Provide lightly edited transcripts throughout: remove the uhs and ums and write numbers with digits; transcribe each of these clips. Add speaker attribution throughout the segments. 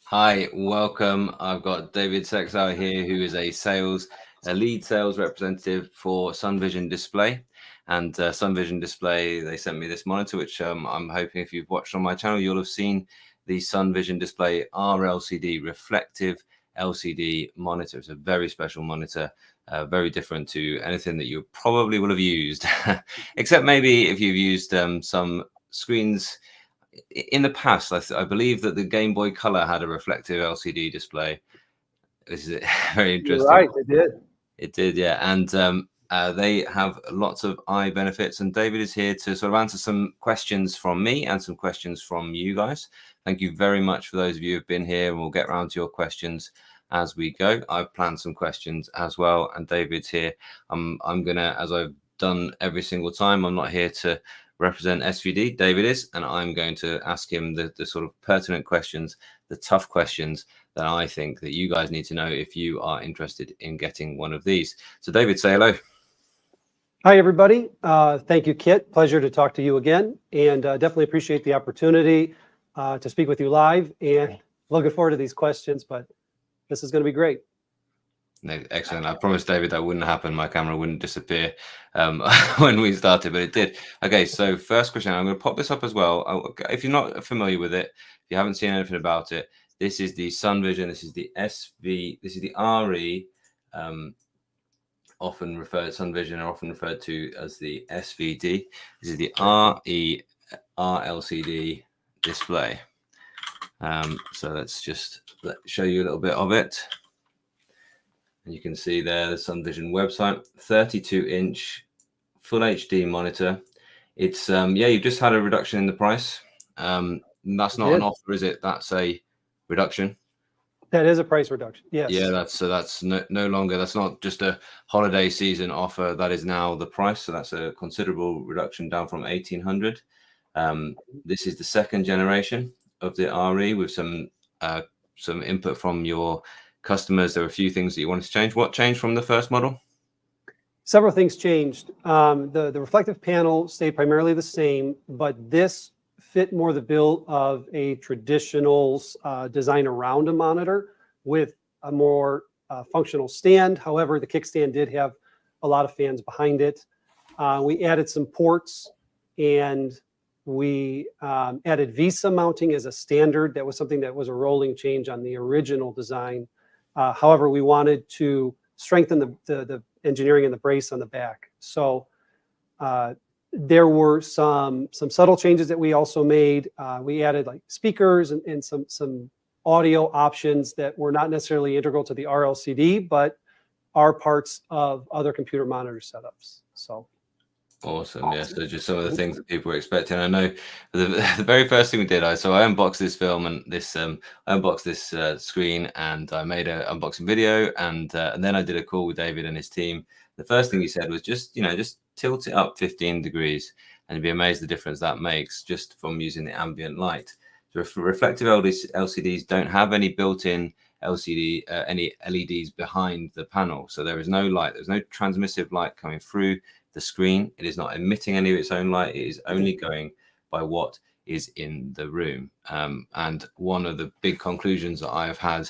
Speaker 1: Hi, welcome. I've got David Sexauer here, who is a lead sales representative for Sunvision Display. And Sunvision Display, they sent me this monitor, which I'm hoping if you've watched on my channel, you'll have seen the Sunvision Display RLCD, reflective LCD monitor. It's a very special monitor, very different to anything that you probably will have used, except maybe if you've used some screens in the past. I believe that the Game Boy Color had a reflective LCD display. This is very
Speaker 2: You're
Speaker 1: interesting.
Speaker 2: right, it did.
Speaker 1: It did, yeah. And they have lots of eye benefits. And David is here to sort of answer some questions from me and some questions from you guys. Thank you very much for those of you who've been here, and we'll get around to your questions as we go. I've planned some questions as well, and David's here. I'm gonna, as I've done every single time, I'm not here to represent SVD. David is, and I'm going to ask him the sort of pertinent questions, the tough questions that I think that you guys need to know if you are interested in getting one of these. So David, say hello.
Speaker 2: Hi, everybody. Thank you, Kit. Pleasure to talk to you again, and definitely appreciate the opportunity to speak with you live, and looking forward to these questions, but this is going to be great.
Speaker 1: No, excellent. I promised David that wouldn't happen. My camera wouldn't disappear when we started, but it did. Okay, so first question. I'm going to pop this up as well. If you're not familiar with it, if you haven't seen anything about it, this is the Sunvision. This is the SV. This is the RE. Often referred Sunvision are often referred to as the SVD. This is the RE RLCD display. So let's just show you a little bit of it. And you can see there the Sunvision website, 32-inch full HD monitor. It's yeah, you just had a reduction in the price. That's not an offer, is it? That's a reduction.
Speaker 2: That is a price reduction. Yes.
Speaker 1: Yeah, that's no longer. That's not just a holiday season offer. That is now the price. So that's a considerable reduction down from 1,800. This is the second generation of the RE with some input from your customers. There were a few things that you wanted to change. What changed from the first model?
Speaker 2: Several things changed. The reflective panel stayed primarily the same, but this fit more the bill of a traditional design around a monitor with a more functional stand. However, the kickstand did have a lot of fans behind it. We added some ports, and we added VESA mounting as a standard. That was something that was a rolling change on the original design. However, we wanted to strengthen the engineering and the brace on the back. So there were some subtle changes that we also made. We added like speakers and some audio options that were not necessarily integral to the RLCD, but are parts of other computer monitor setups. So.
Speaker 1: Awesome. Yeah. So just some of the things that people were expecting. I know the very first thing we did, I unboxed this film and this I unboxed this screen, and I made an unboxing video, and then I did a call with David and his team. The first thing he said was just tilt it up 15 degrees, and you'd be amazed the difference that makes just from using the ambient light. So reflective LCDs don't have any built-in any LEDs behind the panel, so there is no light. There's no transmissive light coming through the screen. It is not emitting any of its own light. It is only going by what is in the room. And one of the big conclusions that I have had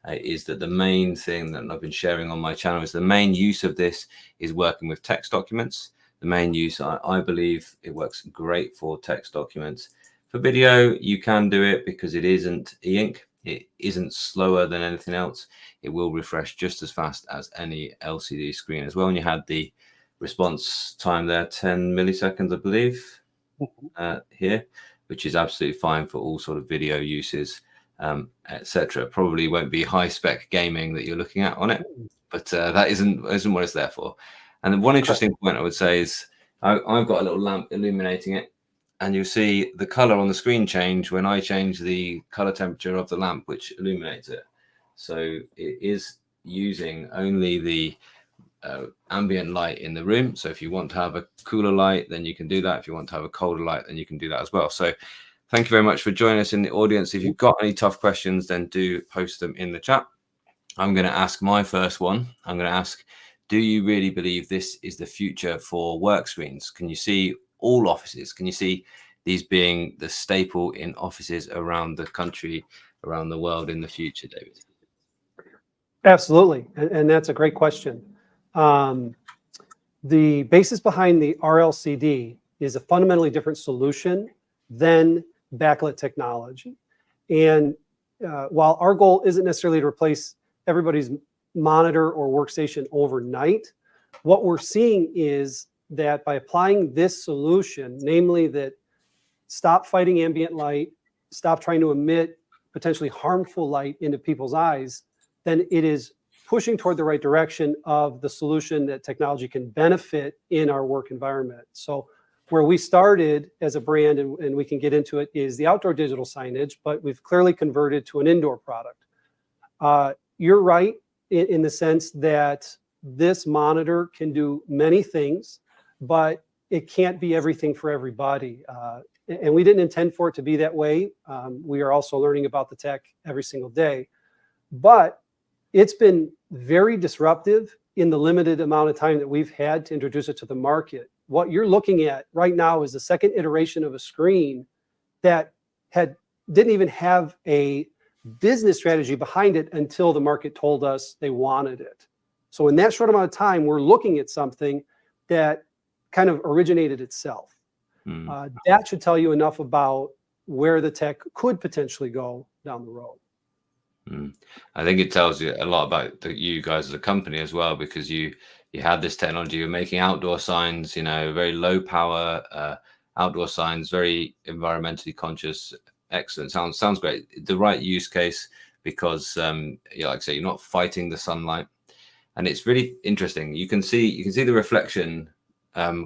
Speaker 1: is that the main thing that I've been sharing on my channel is the main use of this is working with text documents. The main use, I believe it works great for text documents. For video, you can do it because it isn't e-ink. It isn't slower than anything else. It will refresh just as fast as any LCD screen as well. And you had the response time there, 10 milliseconds, I believe, here, which is absolutely fine for all sort of video uses, etc. Probably won't be high spec gaming that you're looking at on it, but that isn't what it's there for. And one interesting point I would say is I've got a little lamp illuminating it, and you'll see the color on the screen change when I change the color temperature of the lamp, which illuminates it. So it is using only the ambient light in the room. So if you want to have a cooler light, then you can do that. If you want to have a colder light, then you can do that as well. So thank you very much for joining us in the audience. If you've got any tough questions, then do post them in the chat. I'm going to ask my first one. I'm going to ask, do you really believe this is the future for work screens? Can you see all offices? Can you see these being the staple in offices around the country around the world in the future, David?
Speaker 2: Absolutely, and that's a great question. The basis behind the RLCD is a fundamentally different solution than backlit technology. And while our goal isn't necessarily to replace everybody's monitor or workstation overnight, what we're seeing is that by applying this solution, namely that stop fighting ambient light, stop trying to emit potentially harmful light into people's eyes, then it is pushing toward the right direction of the solution that technology can benefit in our work environment. So where we started as a brand, and we can get into it, is the outdoor digital signage, but we've clearly converted to an indoor product. You're right in the sense that this monitor can do many things, but it can't be everything for everybody. And we didn't intend for it to be that way. We are also learning about the tech every single day. But it's been very disruptive in the limited amount of time that we've had to introduce it to the market. What you're looking at right now is the second iteration of a screen that didn't even have a business strategy behind it until the market told us they wanted it. So in that short amount of time, we're looking at something that kind of originated itself. That should tell you enough about where the tech could potentially go down the road.
Speaker 1: I think it tells you a lot about you guys as a company as well, because you had this technology. You're making outdoor signs, very low power outdoor signs, very environmentally conscious. Excellent. Sounds great. The right use case, because like I say, you're not fighting the sunlight, and it's really interesting. You can see the reflection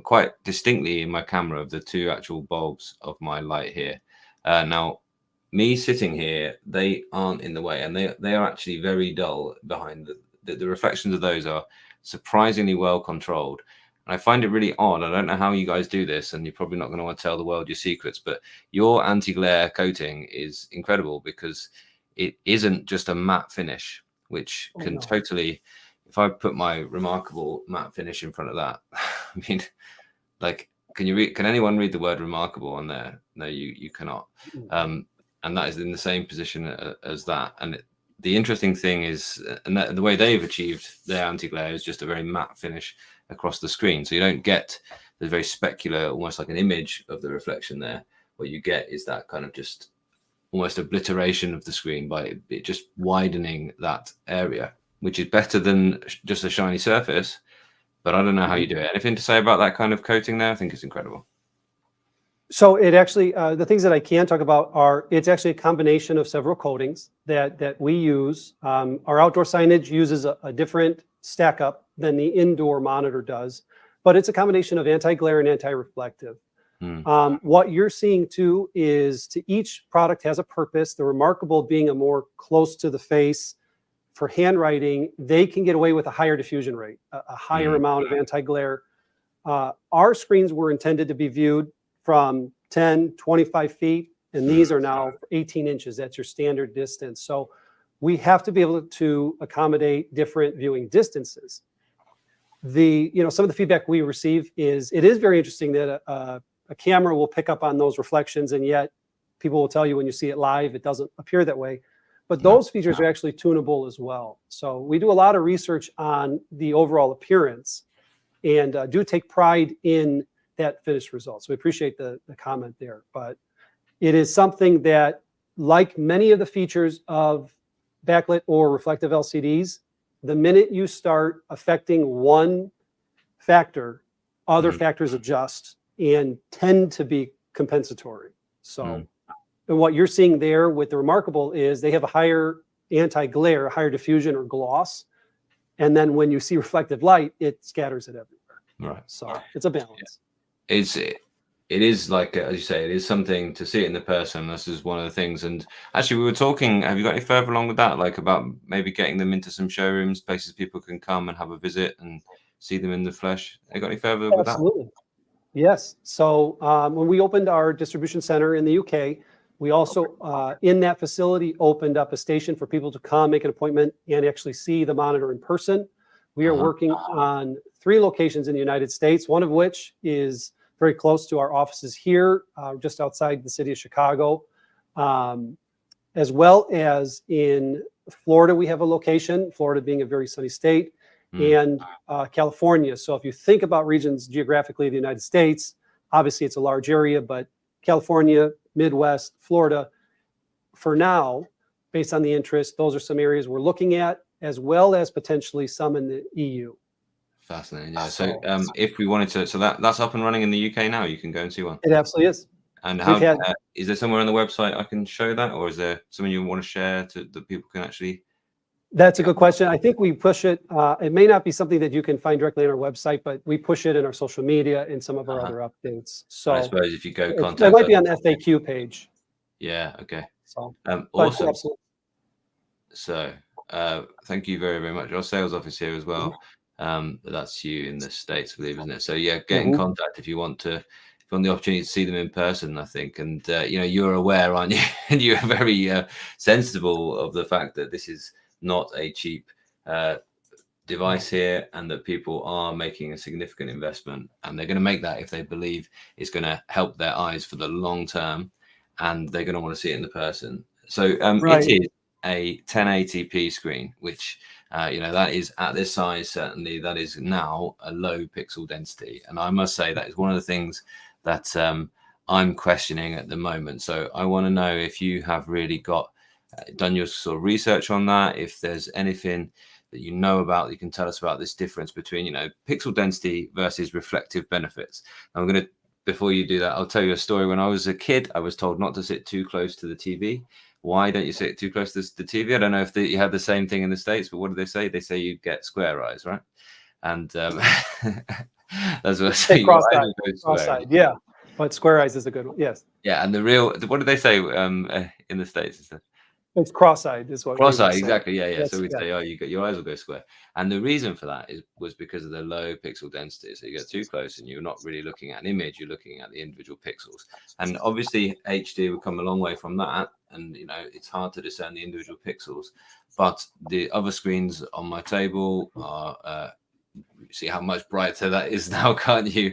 Speaker 1: quite distinctly in my camera of the two actual bulbs of my light here. Now, me sitting here, they aren't in the way, and they are actually very dull behind the reflections of those are surprisingly well controlled. And I find it really odd. I don't know how you guys do this, and you're probably not going to want to tell the world your secrets, but your anti-glare coating is incredible, because it isn't just a matte finish, which can totally, if I put my Remarkable matte finish in front of that, I mean, like, can anyone read the word remarkable on there? No, you cannot. And that is in the same position as that. And the interesting thing is, and the way they've achieved their anti-glare is just a very matte finish across the screen. So you don't get the very specular, almost like an image of the reflection there. What you get is that kind of just almost obliteration of the screen by it just widening that area, which is better than just a shiny surface. But I don't know how you do it. Anything to say about that kind of coating there? I think it's incredible.
Speaker 2: So it actually, the things that I can talk about are, it's actually a combination of several coatings that we use. Our outdoor signage uses a different stack up than the indoor monitor does, but it's a combination of anti-glare and anti-reflective. What you're seeing too is each product has a purpose. The Remarkable being a more close to the face for handwriting, they can get away with a higher diffusion rate, a higher amount of anti-glare. Our screens were intended to be viewed from 10, 25 feet, and these are now 18 inches. That's your standard distance. So we have to be able to accommodate different viewing distances. Some of the feedback we receive is, it is very interesting that a camera will pick up on those reflections, and yet people will tell you when you see it live, it doesn't appear that way. But those features are actually tunable as well. So we do a lot of research on the overall appearance, and do take pride in that finished result. So we appreciate the comment there. But it is something that, like many of the features of backlit or reflective LCDs, the minute you start affecting one factor, other factors adjust and tend to be compensatory. So and what you're seeing there with the Remarkable is they have a higher anti-glare, higher diffusion or gloss. And then when you see reflective light, it scatters it everywhere.
Speaker 1: Right.
Speaker 2: So it's a balance.
Speaker 1: It is like, as you say, it is something to see it in the person. This is one of the things. And actually, we were talking, have you got any further along with that? Like about maybe getting them into some showrooms, places people can come and have a visit and see them in the flesh. Have you got any further with that?
Speaker 2: Absolutely. Yes. So when we opened our distribution center in the UK, we also, in that facility, opened up a station for people to come, make an appointment, and actually see the monitor in person. We are working on 3 locations in the United States, one of which is very close to our offices here, just outside the city of Chicago. And as well as in Florida, we have a location, Florida being a very sunny state, and California. So if you think about regions geographically of the United States, obviously it's a large area, but California, Midwest, Florida, for now, based on the interest, those are some areas we're looking at, as well as potentially some in the EU.
Speaker 1: Fascinating. Yeah. So if we wanted to, so that's up and running in the UK now. You can go and see one.
Speaker 2: It absolutely is.
Speaker 1: And how is there somewhere on the website I can show that, or is there something you want to share that people can actually?
Speaker 2: That's a good question. I think we push it. It may not be something that you can find directly on our website, but we push it in our social media and some of our other updates. So
Speaker 1: I suppose if you go contact,
Speaker 2: it might be on the FAQ page.
Speaker 1: Yeah. Okay.
Speaker 2: So
Speaker 1: awesome.
Speaker 2: Absolutely.
Speaker 1: So thank you very, very much. Our sales office here as well. That's you in the States, I believe, isn't it? So yeah, get in contact if you want to. If you want the opportunity to see them in person, I think, and you know, you're aware, aren't you? And you're very sensible of the fact that this is not a cheap device here, and that people are making a significant investment, and they're going to make that if they believe it's going to help their eyes for the long term, and they're going to want to see it in the person. So it is a 1080p screen, which you know, that is at this size, certainly that is now a low pixel density, and I must say that is one of the things that I'm questioning at the moment. So I want to know if you have really got done your sort of research on that, if there's anything that you know about that you can tell us about this difference between, you know, pixel density versus reflective benefits. I'm going to, before you do that, I'll tell you a story. When I was a kid, I was told not to sit too close to the TV. Why don't you sit too close to the TV? I don't know if you had the same thing in the States, but what do they say? They say you get square eyes, right? And that's what I say.
Speaker 2: Cross-eyed, yeah. But square eyes is a good one, yes.
Speaker 1: Yeah, and what do they say in the States?
Speaker 2: It's cross-eyed is what
Speaker 1: cross-eyed, exactly. Yeah. So we'd say,
Speaker 2: yeah.
Speaker 1: oh, your eyes will go square. And the reason for that was because of the low pixel density. So you get too close and you're not really looking at an image, you're looking at the individual pixels. And obviously HD would come a long way from that. And, you know, it's hard to discern the individual pixels. But the other screens on my table are, see how much brighter that is now, can't you?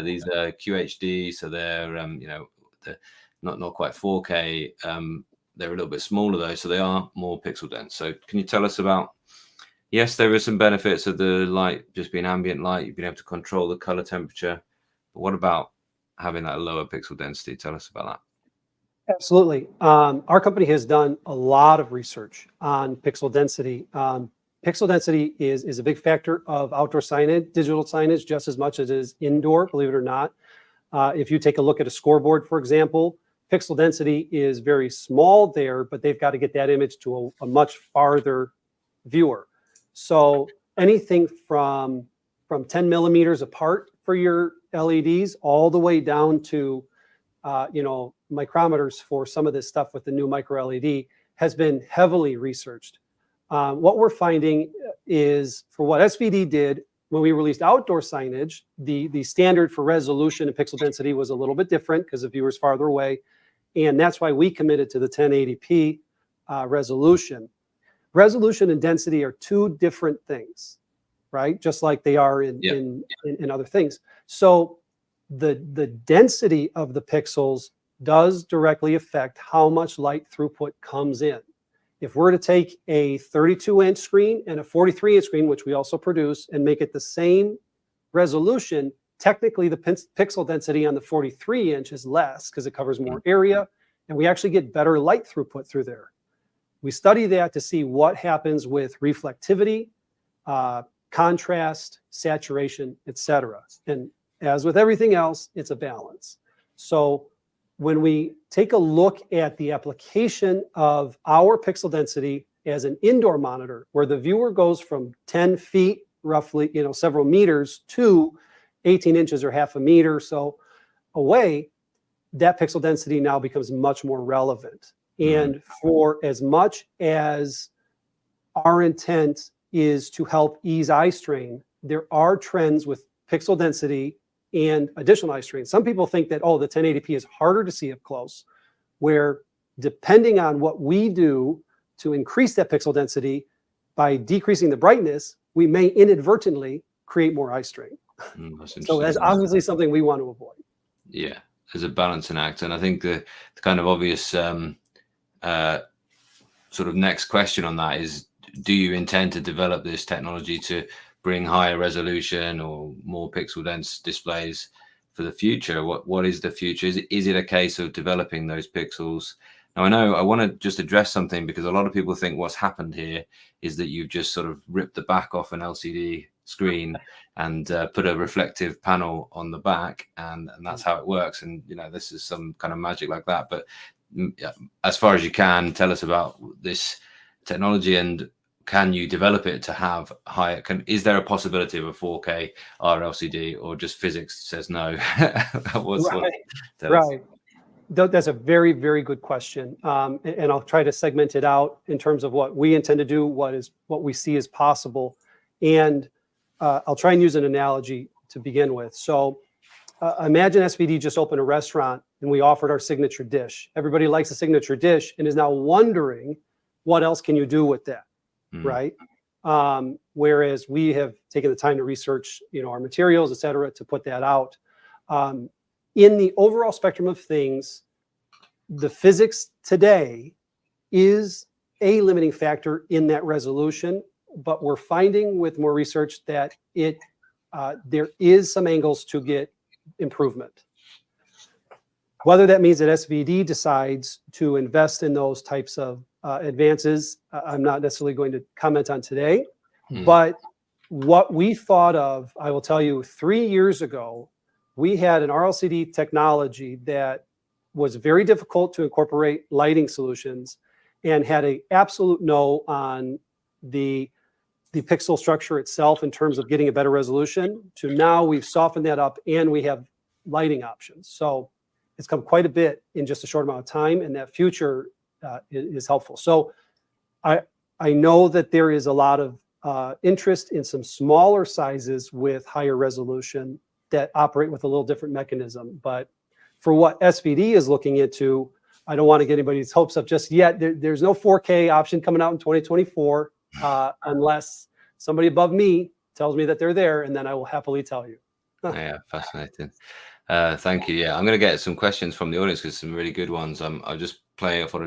Speaker 1: These are QHD, so they're, you know, they're not quite 4K. They're a little bit smaller though, so they are more pixel dense. So can you tell us about, yes, there are some benefits of the light just being ambient light, you've been able to control the color temperature, but what about having that lower pixel density? Tell us about that.
Speaker 2: Absolutely. Our company has done a lot of research on pixel density. Pixel density is a big factor of outdoor signage, digital signage, just as much as it is indoor, believe it or not. If you take a look at a scoreboard, for example, pixel density is very small there, but they've got to get that image to a much farther viewer. So anything from 10 millimeters apart for your LEDs all the way down to, you know, micrometers for some of this stuff with the new micro LED has been heavily researched. What we're finding is, for what SVD did when we released outdoor signage, the standard for resolution and pixel density was a little bit different because the viewer's farther away. And that's why we committed to the 1080p resolution. Resolution and density are two different things, right? Just like they are in other things. So the density of the pixels does directly affect how much light throughput comes in. If we're to take a 32-inch screen and a 43-inch screen, which we also produce, and make it the same resolution, technically the pixel density on the 43-inch is less because it covers more area, and we actually get better light throughput through there. We study that to see what happens with reflectivity, contrast, saturation, etc. And as with everything else, it's a balance. So when we take a look at the application of our pixel density as an indoor monitor, where the viewer goes from 10 feet, roughly, you know, several meters, to 18 inches or half a meter or so away, that pixel density now becomes much more relevant. And for as much as our intent is to help ease eye strain, there are trends with pixel density and additional eye strain. Some people think that, oh, the 1080p is harder to see up close, where depending on what we do to increase that pixel density by decreasing the brightness, we may inadvertently create more eye strain. So that's obviously something we want to avoid.
Speaker 1: Yeah, there's a balancing act. And I think the kind of obvious sort of next question on that is, do you intend to develop this technology to bring higher resolution or more pixel dense displays for the future? What is the future? Is it a case of developing those pixels? Now, I know I want to just address something, because a lot of people think what's happened here is that you've just sort of ripped the back off an LCD screen and put a reflective panel on the back, and that's how it works. And, you know, this is some kind of magic like that. But as far as you can, tell us about this technology, and can you develop it to have higher? Is there a possibility of a 4K RLCD, or just physics says no?
Speaker 2: Right. That's a very, very good question. And I'll try to segment it out in terms of what we intend to do, what we see as possible. And I'll try and use an analogy to begin with. So imagine SVD just opened a restaurant and we offered our signature dish. Everybody likes a signature dish and is now wondering, what else can you do with that, right? Whereas we have taken the time to research, our materials, et cetera, to put that out. In the overall spectrum of things, the physics today is a limiting factor in that resolution, but we're finding with more research that there is some angles to get improvement. Whether that means that SVD decides to invest in those types of advances, I'm not necessarily going to comment on today, but what we thought of, I will tell you, 3 years ago, we had an RLCD technology that was very difficult to incorporate lighting solutions and had an absolute no on the pixel structure itself in terms of getting a better resolution, to now we've softened that up and we have lighting options. So it's come quite a bit in just a short amount of time, and that future is helpful. So I know that there is a lot of interest in some smaller sizes with higher resolution that operate with a little different mechanism. But for what SVD is looking into, I don't want to get anybody's hopes up just yet. There's no 4K option coming out in 2024 unless somebody above me tells me that they're there, and then I will happily tell you.
Speaker 1: Yeah, fascinating. Thank you. Yeah, I'm going to get some questions from the audience, because some really good ones. I thought I'd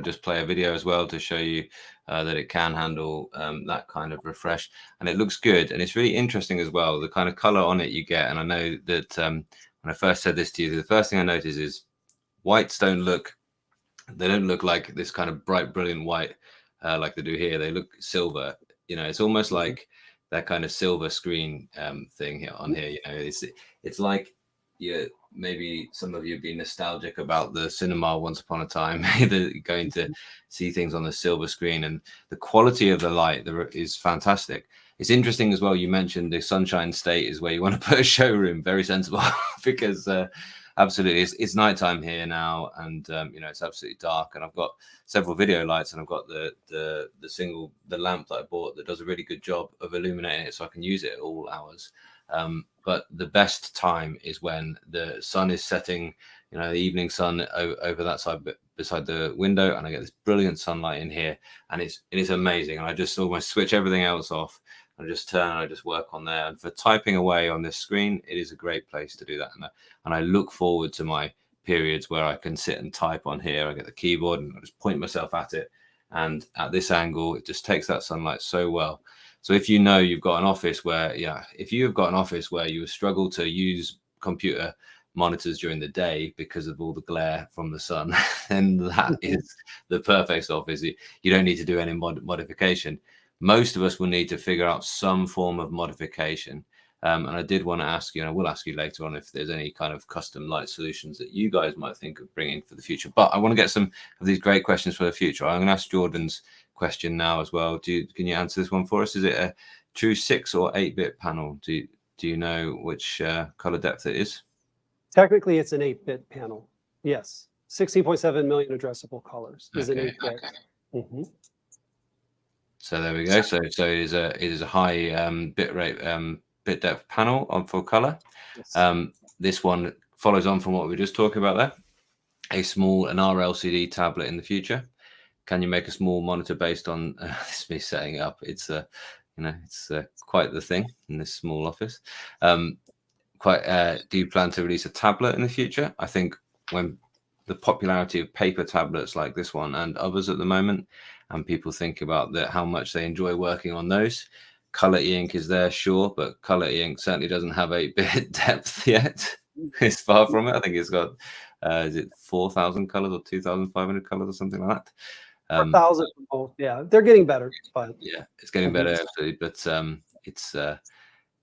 Speaker 1: just play a video as well to show you that it can handle that kind of refresh, and it looks good, and it's really interesting as well, the kind of color on it you get. And I know that when I first said this to you, the first thing I noticed is whites don't look like this kind of bright, brilliant white like they do here. They look silver. It's almost like that kind of silver screen thing here on here. It's like, maybe some of you have been nostalgic about the cinema once upon a time, going to see things on the silver screen, and the quality of the light is fantastic. It's interesting as well, you mentioned the sunshine state is where you want to put a showroom. Very sensible, because absolutely it's nighttime here now, and it's absolutely dark, and I've got several video lights, and I've got the lamp that I bought that does a really good job of illuminating it, so I can use it at all hours. But the best time is when the sun is setting, the evening sun over that side beside the window, and I get this brilliant sunlight in here, and it is amazing. And I just almost switch everything else off. I just turn and I just work on there. And for typing away on this screen, it is a great place to do that. And I look forward to my periods where I can sit and type on here. I get the keyboard and I just point myself at it. And at this angle, it just takes that sunlight so well. So if you've got an office where, if you've got an office where you struggle to use computer monitors during the day because of all the glare from the sun, then that is the perfect office. You don't need to do any modification. Most of us will need to figure out some form of modification. And I did want to ask you, and I will ask you later on, if there's any kind of custom light solutions that you guys might think of bringing for the future. But I want to get some of these great questions for the future. I'm going to ask Jordan's question now as well. Can you answer this one for us? Is it a true 6 or 8-bit panel? Do you know which color depth it is?
Speaker 2: Technically, it's an 8-bit panel. Yes, 16.7 million addressable colors is an 8-bit. Mm-hmm.
Speaker 1: So there we go. So it is a high bit rate bit depth panel for color. Yes. This one follows on from what we were just talking about there. An RLCD tablet in the future. Can you make a small monitor based on this? Me setting it up. It's quite the thing in this small office. Do you plan to release a tablet in the future? I think when the popularity of paper tablets like this one and others at the moment, and people think about how much they enjoy working on those. Color e-ink is there, sure, but color e-ink certainly doesn't have 8-bit depth yet. It's far from it. I think it's got is it 4,000 colors or 2,500 colors or something like that.
Speaker 2: 4,000. Yeah, they're getting better, but
Speaker 1: yeah, it's getting better, absolutely. But it's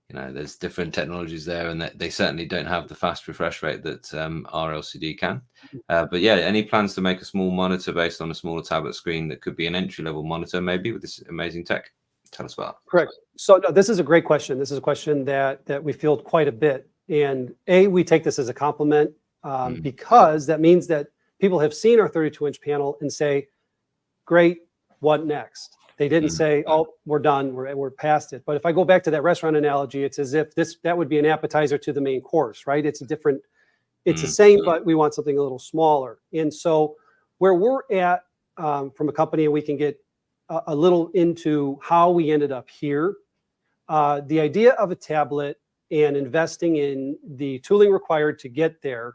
Speaker 1: you know, there's different technologies there, and they certainly don't have the fast refresh rate that RLCD can. But yeah, any plans to make a small monitor based on a smaller tablet screen that could be an entry-level monitor, maybe, with this amazing tech? Tell us about it.
Speaker 2: Correct. So no, this is a great question. This is a question that we field quite a bit, and we take this as a compliment because that means that people have seen our 32-inch panel and say, "Great, what next?" They didn't say, "Oh, we're done, we're past it." But if I go back to that restaurant analogy, it's as if that would be an appetizer to the main course, right? It's a different, it's the same, but we want something a little smaller. And so where we're at from a company, and we can get a little into how we ended up here. The idea of a tablet and investing in the tooling required to get there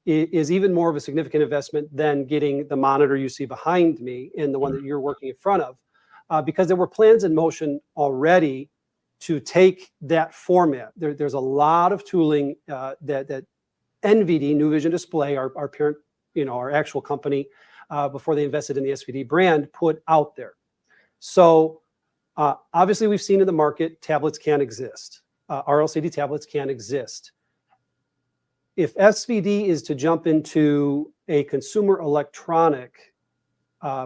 Speaker 2: is even more of a significant investment than getting the monitor you see behind me and the one that you're working in front of. Because there were plans in motion already to take that format. There's a lot of tooling that NVD, New Vision Display, our parent, our actual company, before they invested in the SVD brand, put out there. So obviously we've seen in the market, tablets can exist. RLCD tablets can exist. If SVD is to jump into a consumer electronic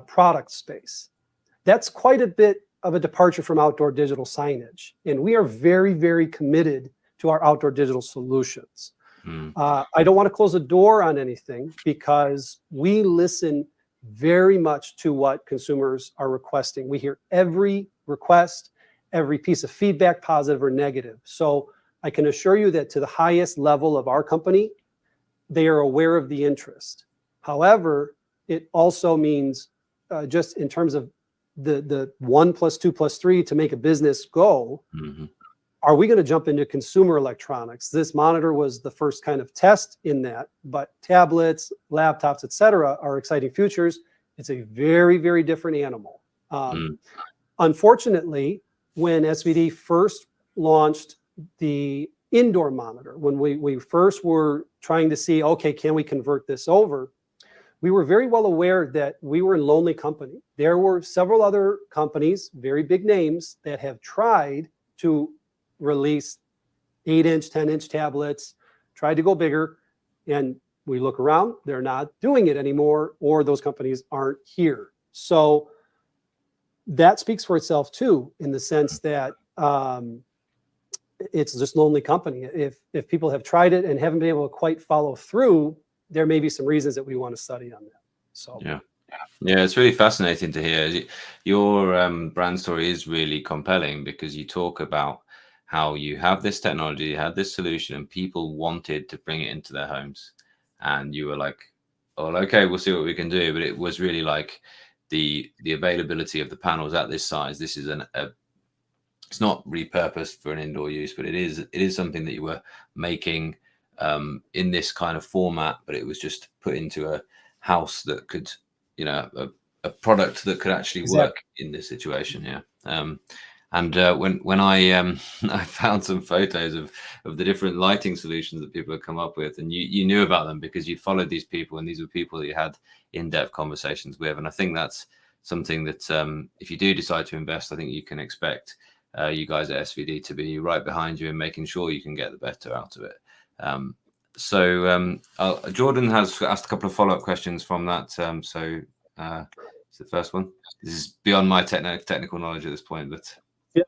Speaker 2: product space, that's quite a bit of a departure from outdoor digital signage. And we are very, very committed to our outdoor digital solutions. I don't want to close the door on anything because we listen very much to what consumers are requesting. We hear every request, every piece of feedback, positive or negative. So I can assure you that to the highest level of our company, they are aware of the interest. However, it also means just in terms of the 1 + 2 + 3 to make a business go, are we going to jump into consumer electronics? This monitor was the first kind of test in that, but tablets, laptops, etc., are exciting futures. It's a very, very different animal. Unfortunately, when SVD first launched the indoor monitor, when we first were trying to see, okay, can we convert this over? We were very well aware that we were in lonely company. There were several other companies, very big names, that have tried to release 8-inch, 10-inch tablets, tried to go bigger, and we look around, they're not doing it anymore, or those companies aren't here. So that speaks for itself too, in the sense that it's just lonely company. If people have tried it and haven't been able to quite follow through, there may be some reasons that we want to study on that. So
Speaker 1: yeah, it's really fascinating to hear. Your brand story is really compelling because you talk about how you have this technology, you had this solution, and people wanted to bring it into their homes, and you were like, "Oh, okay, we'll see what we can do." But it was really like the availability of the panels at this size. This is it's not repurposed for an indoor use, but it is something that you were making in this kind of format, but it was just put into a house that could, a product that could actually work in this situation. Yeah. And when I I found some photos of the different lighting solutions that people have come up with, and you knew about them because you followed these people, and these were people that you had in-depth conversations with. And I think that's something that if you do decide to invest, I think you can expect you guys at SVD to be right behind you and making sure you can get the better out of it. Jordan has asked a couple of follow-up questions from that. So it's the first one. This is beyond my technical knowledge at this point, but
Speaker 2: yeah,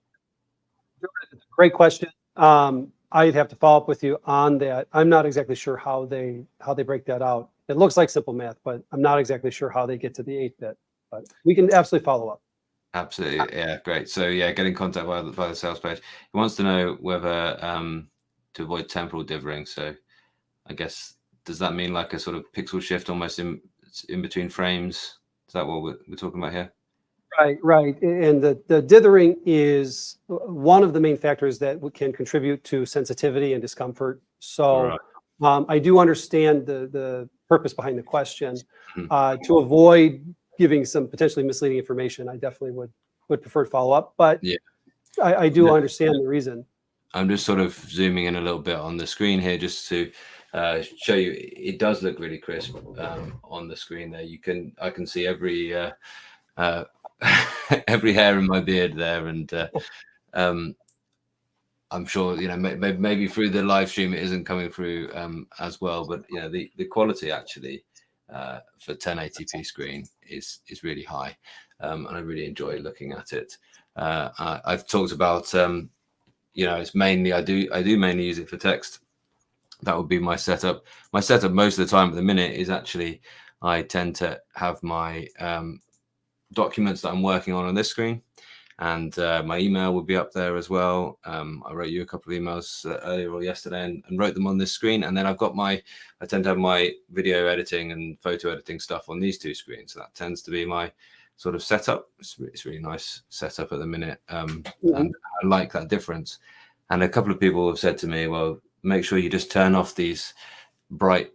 Speaker 2: great question. I'd have to follow up with you on that. I'm not exactly sure how they break that out. It looks like simple math, but I'm not exactly sure how they get to the 8-bit. But we can absolutely follow up.
Speaker 1: Absolutely, yeah, great. So yeah, get in contact by the sales page. He wants to know whether to avoid temporal dithering. So I guess, does that mean like a sort of pixel shift almost in between frames? Is that what we're talking about here?
Speaker 2: Right. And the dithering is one of the main factors that can contribute to sensitivity and discomfort. So I do understand the purpose behind the question.
Speaker 1: Mhm.
Speaker 2: To avoid giving some potentially misleading information, I definitely would prefer to follow up, but
Speaker 1: Yeah.
Speaker 2: I do understand the reason.
Speaker 1: I'm just sort of zooming in a little bit on the screen here just to show you. It does look really crisp on the screen there. I can see every every hair in my beard there, and I'm sure, you know, maybe through the live stream it isn't coming through as well, but you know, the quality actually for 1080p screen is really high, and I really enjoy looking at it. I've talked about you know, it's mainly I do mainly use it for text. That would be my setup. My setup most of the time at the minute is actually I tend to have my documents that I'm working on this screen, and my email will be up there as well. I wrote you a couple of emails earlier or yesterday and wrote them on this screen, and then I tend to have my video editing and photo editing stuff on these two screens. So that tends to be my sort of setup. It's really nice setup at the minute, and I like that difference. And a couple of people have said to me, well, make sure you just turn off these bright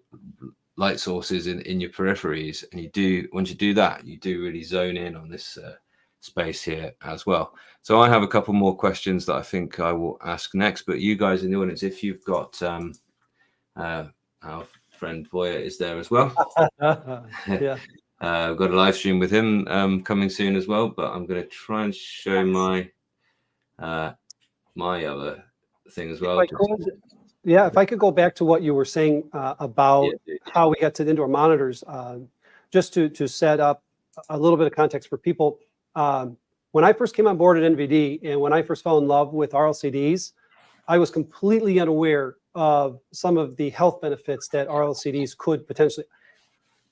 Speaker 1: light sources in your peripheries, and once you do that, you do really zone in on this space here as well. So I have a couple more questions that I think I will ask next, but you guys in the audience, if you've got our friend Voya is there as well.
Speaker 2: Yeah.
Speaker 1: I've got a live stream with him coming soon as well, but I'm going to try and show my my other thing as well.
Speaker 2: If I could go back to what you were saying about how we got to the indoor monitors, just to set up a little bit of context for people. When I first came on board at NVD and when I first fell in love with RLCDs, I was completely unaware of some of the health benefits that RLCDs could potentially.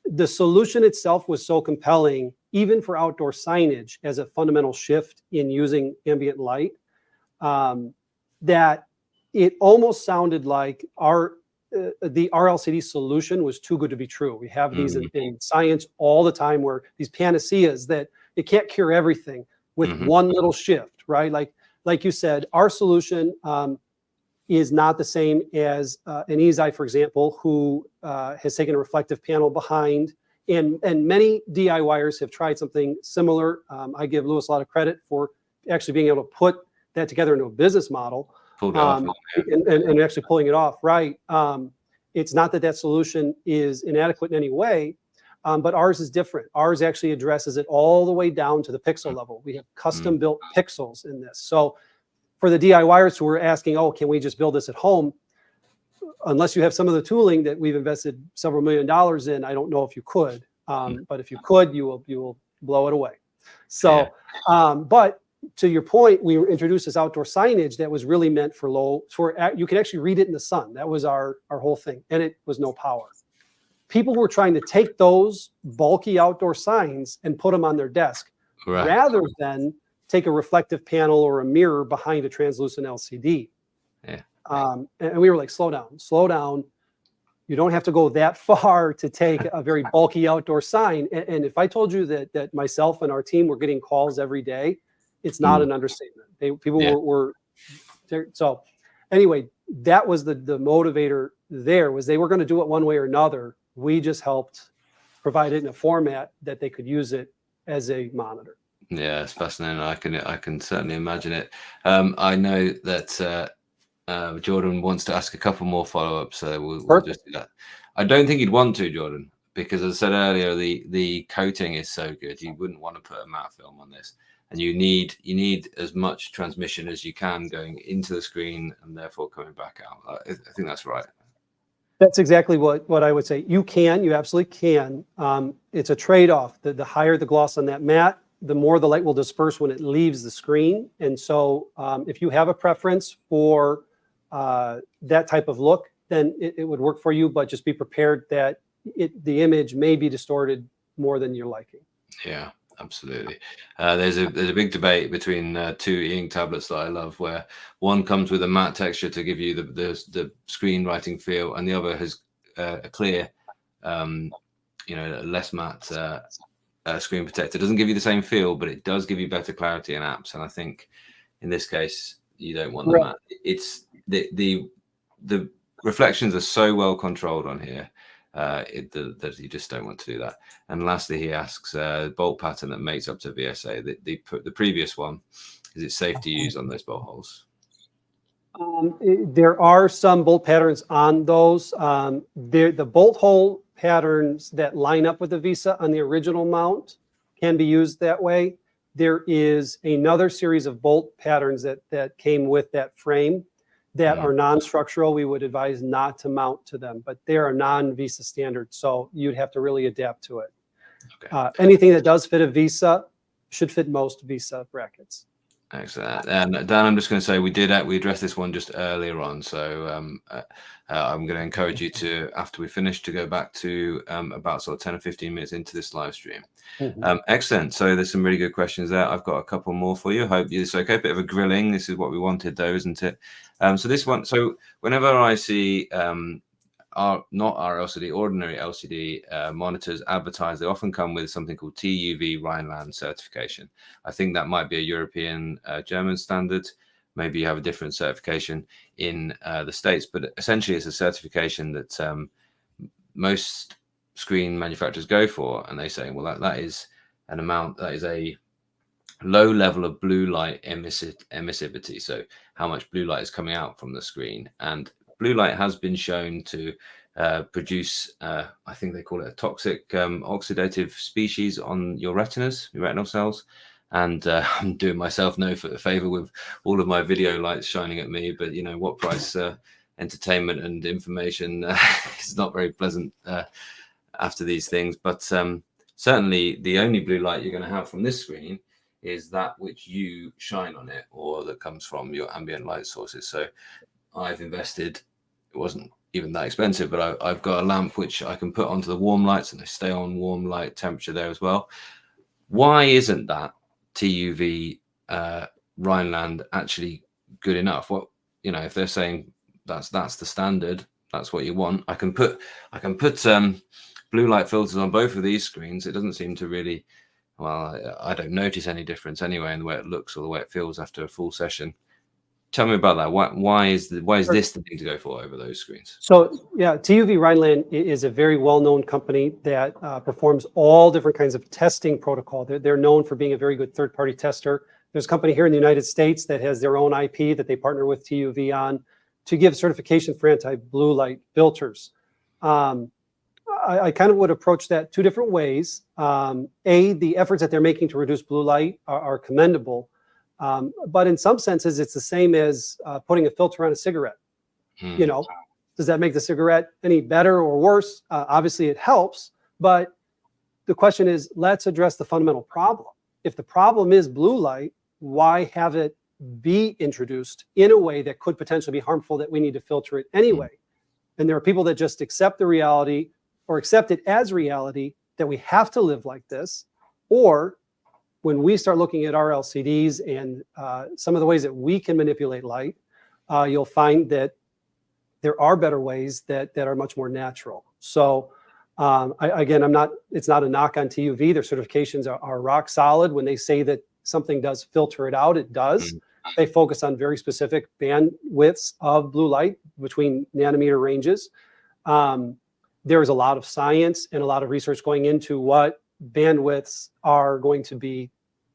Speaker 2: The solution itself was so compelling, even for outdoor signage as a fundamental shift in using ambient light, that it almost sounded like the RLCD solution was too good to be true. We have these in science all the time, where these panaceas that it can't cure everything with one little shift, right? Like you said, our solution is not the same as an Ezai, for example, who has taken a reflective panel behind, and many DIYers have tried something similar. I give Lewis a lot of credit for actually being able to put that together into a business model. And actually pulling it off, right? It's not that solution is inadequate in any way, but ours is different. Ours actually addresses it all the way down to the pixel level. We have custom built pixels in this. So for the DIYers who are asking, oh, can we just build this at home? Unless you have some of the tooling that we've invested several $1 million in, I don't know if you could. But if you could, you will blow it away. So, but to your point, we introduced this outdoor signage that was really meant for you could actually read it in the sun. That was our whole thing, and it was no power. People were trying to take those bulky outdoor signs and put them on their desk, rather than take a reflective panel or a mirror behind a translucent LCD. And we were like, slow down. You don't have to go that far to take a very bulky outdoor sign. And if I told you that myself and our team were getting calls every day, it's not an understatement. People were so anyway, that was the motivator there, was they were going to do it one way or another. We just helped provide it in a format that they could use it as a monitor.
Speaker 1: Yeah, it's fascinating. I can certainly imagine it. I know that Jordan wants to ask a couple more follow-ups, so we'll just do that. I don't think he'd want to, Jordan, because as I said earlier, the coating is so good. You wouldn't want to put a matte film on this. And you need as much transmission as you can going into the screen and therefore coming back out. I think that's right.
Speaker 2: That's exactly what I would say. You absolutely can. It's a trade-off. The higher the gloss on that matte, the more the light will disperse when it leaves the screen. And so if you have a preference for that type of look, then it would work for you, but just be prepared that the image may be distorted more than you're liking.
Speaker 1: Yeah. Absolutely. There's a big debate between two e-ink tablets that I love, where one comes with a matte texture to give you the screenwriting feel, and the other has a clear, less matte screen protector. It doesn't give you the same feel, but it does give you better clarity in apps. And I think in this case, you don't want the matte. It's the reflections are so well controlled on here that you just don't want to do that. And lastly, he asks, bolt pattern that mates up to VSA. The previous one, is it safe to use on those bolt holes?
Speaker 2: There are some bolt patterns on those. The bolt hole patterns that line up with the Visa on the original mount can be used that way. There is another series of bolt patterns that came with that frame that are non-structural. We would advise not to mount to them, but they are non-Visa standard, so you'd have to really adapt to it. Okay. Anything that does fit a Visa should fit most Visa brackets.
Speaker 1: Excellent. And Dan, I'm just going to say we addressed this one just earlier on, so I'm going to encourage you to, after we finish, to go back to about sort of 10 or 15 minutes into this live stream. Excellent. So there's some really good questions there. I've got a couple more for you. Hope it's okay. Bit of a grilling. This is what we wanted, though, isn't it? So this one. So whenever I see not RLCD, ordinary LCD monitors advertised, they often come with something called TUV Rhineland certification. I think that might be a European German standard. Maybe you have a different certification in the States, but essentially it's a certification that most screen manufacturers go for, and they say, well, that is an amount, that is a low level of blue light emissivity, so how much blue light is coming out from the screen. And blue light has been shown to produce, I think they call it a toxic oxidative species on your retinas, your retinal cells. And I'm doing myself no favor with all of my video lights shining at me, but you know, what price entertainment and information is not very pleasant after these things. But certainly the only blue light you're going to have from this screen is that which you shine on it, or that comes from your ambient light sources. So I've invested, it wasn't even that expensive, but I've got a lamp which I can put onto the warm lights, and they stay on warm light temperature there as well. Why isn't that TUV Rhineland actually good enough? What, you know, if they're saying that's the standard, that's what you want, I can put blue light filters on both of these screens. It doesn't seem to really, well, I don't notice any difference anyway in the way it looks or the way it feels after a full session. Tell me about that. Why is this the thing to go for over those screens? So
Speaker 2: yeah, TUV Rhineland is a very well-known company that performs all different kinds of testing protocol. They're known for being a very good third-party tester. There's a company here in the United States that has their own IP that they partner with TUV on to give certification for anti-blue light filters. I kind of would approach that two different ways. The efforts that they're making to reduce blue light are commendable. But in some senses, it's the same as putting a filter on a cigarette. You know, does that make the cigarette any better or worse? Obviously, it helps. But the question is, let's address the fundamental problem. If the problem is blue light, why have it be introduced in a way that could potentially be harmful, that we need to filter it anyway? And there are people that just accept the reality, or accept it as reality, that we have to live like this. Or when we start looking at our LCDs and some of the ways that we can manipulate light, you'll find that there are better ways that are much more natural. So again, it's not a knock on TUV. Their certifications are rock solid. When they say that something does filter it out, it does. They focus on very specific bandwidths of blue light between nanometer ranges. There's a lot of science and a lot of research going into what bandwidths are going to be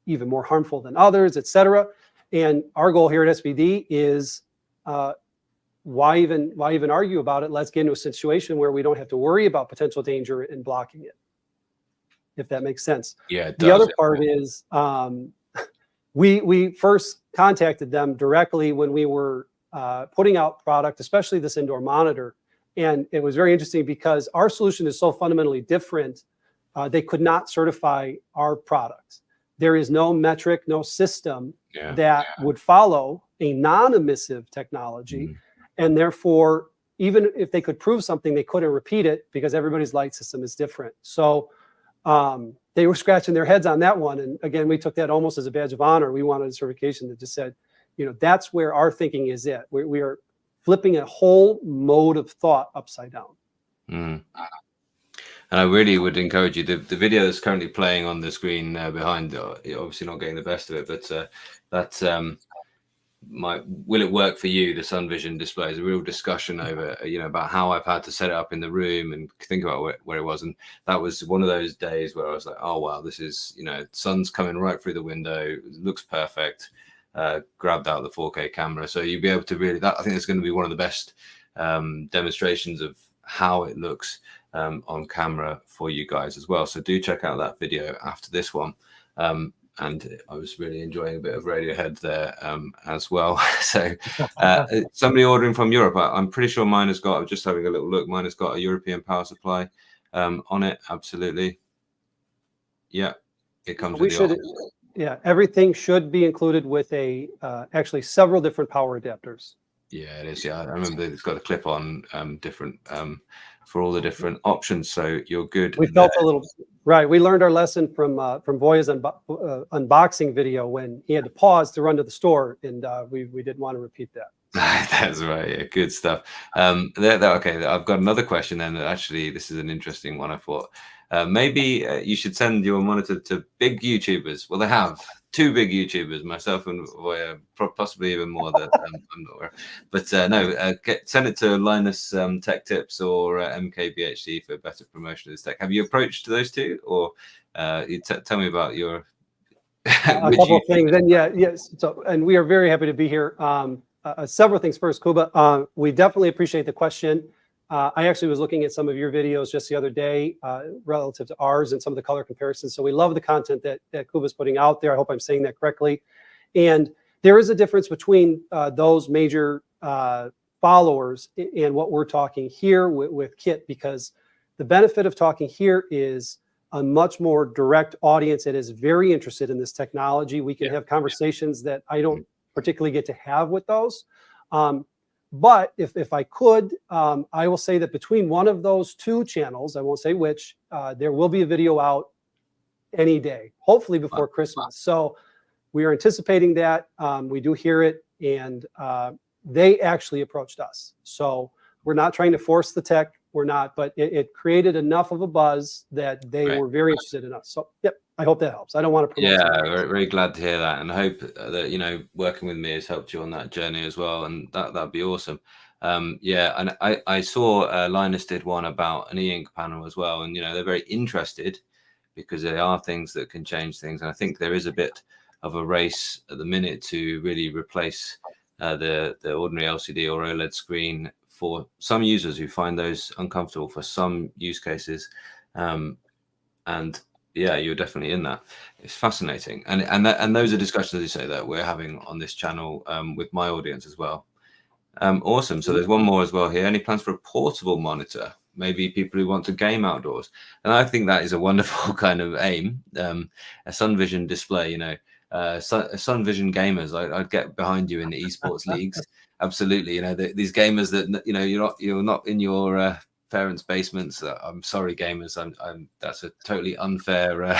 Speaker 2: even more harmful than others, et cetera. And our goal here at SVD is why even argue about it? Let's get into a situation where we don't have to worry about potential danger in blocking it, if that makes sense.
Speaker 1: Yeah.
Speaker 2: The other part is we first contacted them directly when we were putting out product, especially this indoor monitor. And it was very interesting because our solution is so fundamentally different. They could not certify our product. There is no metric, no system that would follow a non-emissive technology. And therefore, even if they could prove something, they couldn't repeat it because everybody's light system is different. So they were scratching their heads on that one. And again, we took that almost as a badge of honor. We wanted a certification that just said, you know, that's where our thinking is at. We are flipping a whole mode of thought upside down.
Speaker 1: And I really would encourage you, the video that's currently playing on the screen behind, you're obviously not getting the best of it, but will it work for you? The Sunvision display is a real discussion over, about how I've had to set it up in the room and think about where it was. And that was one of those days where I was like, oh, wow, this is, sun's coming right through the window. It looks perfect. Grabbed out the 4K camera. So you'll be able to really, I think it's going to be one of the best demonstrations of how it looks on camera for you guys as well. So do check out that video after this one. And I was really enjoying a bit of Radiohead there as well. So somebody ordering from Europe, I'm pretty sure mine has got, I'm just having a little look, mine has got a European power supply on it. Absolutely. Yeah, it comes with the
Speaker 2: yeah, everything should be included with actually several different power adapters.
Speaker 1: Yeah, it is. Yeah, I remember it's got a clip on different for all the different options. So you're good.
Speaker 2: We felt a little right. We learned our lesson from Voya's unboxing video when he had to pause to run to the store, and we didn't want to repeat that.
Speaker 1: That's right. Yeah, good stuff. Okay, I've got another question then. That actually, this is an interesting one. I thought maybe you should send your monitor to big YouTubers. Well, they have 2 big YouTubers, myself and Voya, possibly even more. That I'm not aware. But send it to Linus Tech Tips or MKBHD for better promotion of this tech. Have you approached those 2, or you tell me about your
Speaker 2: a couple of things? And yes. So, and we are very happy to be here. Several things. First, Kuba, we definitely appreciate the question. I actually was looking at some of your videos just the other day relative to ours and some of the color comparisons. So we love the content that Kuba's putting out there. I hope I'm saying that correctly. And there is a difference between those major followers and what we're talking here with Kit, because the benefit of talking here is a much more direct audience that is very interested in this technology. We can have conversations that I don't particularly get to have with those. But if I could, I will say that between one of those 2 channels, I won't say which, there will be a video out any day, hopefully before Christmas. So we are anticipating that. We do hear it, and they actually approached us. So we're not trying to force the tech. We're not, but it created enough of a buzz that they were very interested in us. So, yep. I hope that helps. I don't want to promote.
Speaker 1: Yeah, very, very glad to hear that, and I hope that working with me has helped you on that journey as well, and that'd be awesome. Yeah, and I saw Linus did one about an e-ink panel as well, and they're very interested because there are things that can change things, and I think there is a bit of a race at the minute to really replace the ordinary LCD or OLED screen for some users who find those uncomfortable for some use cases, and yeah, you're definitely in that. It's fascinating, and those are discussions, as you say, that we're having on this channel with my audience as well. Awesome. So there's one more as well here. Any plans for a portable monitor? Maybe people who want to game outdoors, and I think that is a wonderful kind of aim. A Sunvision display, Sunvision gamers. I'd get behind you in the esports leagues. Absolutely. These gamers that you're not in your parents' basements. I'm sorry, gamers. I'm that's a totally unfair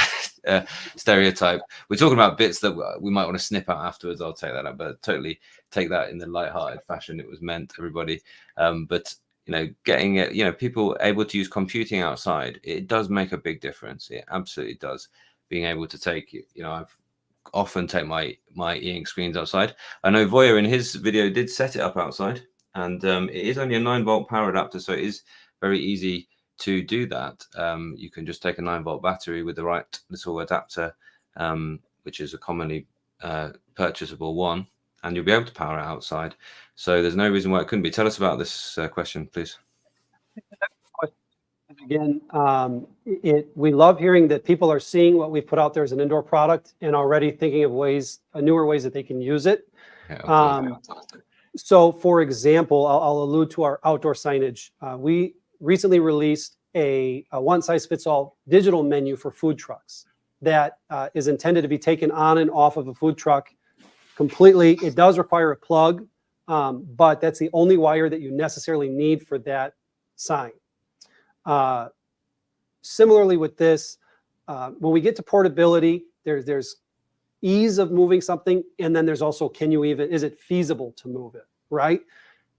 Speaker 1: stereotype. We're talking about bits that we might want to snip out afterwards. I'll take that out, but totally take that in the light-hearted fashion it was meant, everybody. But getting it, people able to use computing outside, it does make a big difference. It absolutely does. Being able to take, I've often take my e-ink screens outside. I know Voya in his video did set it up outside, and it is only a 9-volt power adapter, so it is very easy to do that. You can just take a 9-volt battery with the right little adapter, which is a commonly purchasable one, and you'll be able to power it outside. So there's no reason why it couldn't be. Tell us about this question, please.
Speaker 2: Again, we love hearing that people are seeing what we've put out there as an indoor product and already thinking of newer ways that they can use it. So, for example, I'll allude to our outdoor signage. We recently released a one-size-fits-all digital menu for food trucks that is intended to be taken on and off of a food truck completely. It does require a plug, but that's the only wire that you necessarily need for that sign. Similarly with this, when we get to portability, there's ease of moving something, and then there's also, is it feasible to move it, right?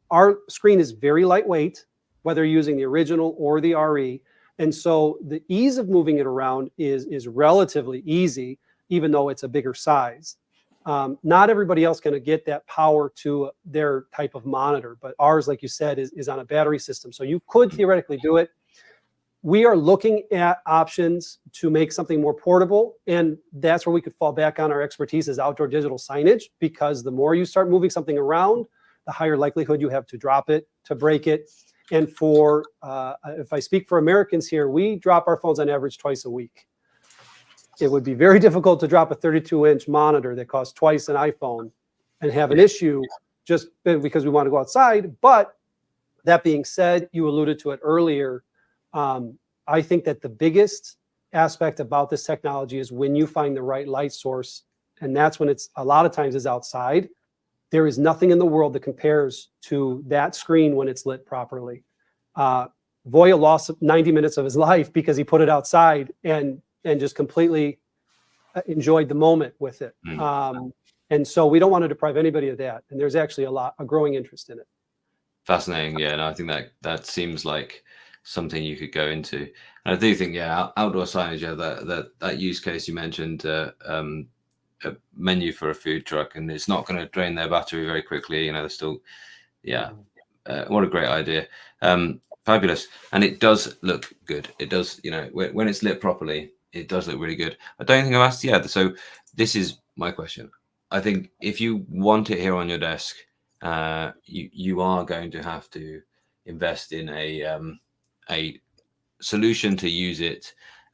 Speaker 2: Our screen is very lightweight, whether you're using the original or the RE, and so the ease of moving it around is relatively easy, even though it's a bigger size. Not everybody else going to get that power to their type of monitor, but ours, like you said, is on a battery system. So you could theoretically do it. We are looking at options to make something more portable, and that's where we could fall back on our expertise as outdoor digital signage, because the more you start moving something around, the higher likelihood you have to drop it, to break it. And for, if I speak for Americans here, we drop our phones on average twice a week. It would be very difficult to drop a 32-inch monitor that costs twice an iPhone and have an issue just because we want to go outside. But that being said, you alluded to it earlier. I think that the biggest aspect about this technology is when you find the right light source, and that's when it's a lot of times is outside. There is nothing in the world that compares to that screen when it's lit properly. Voya lost 90 minutes of his life because he put it outside and just completely enjoyed the moment with it. And so we don't want to deprive anybody of that. And there's actually a growing interest in it.
Speaker 1: Fascinating. Yeah, and I think that seems like something you could go into. And I do think, yeah, outdoor signage, yeah, that use case you mentioned, a menu for a food truck, and it's not going to drain their battery very quickly. You know, they're still, yeah, what a great idea. Fabulous. And it does look good. It does, you know, when it's lit properly, it does look really good. I don't think I've asked yet. So this is my question. I think if you want it here on your desk, you are going to have to invest in a solution to use it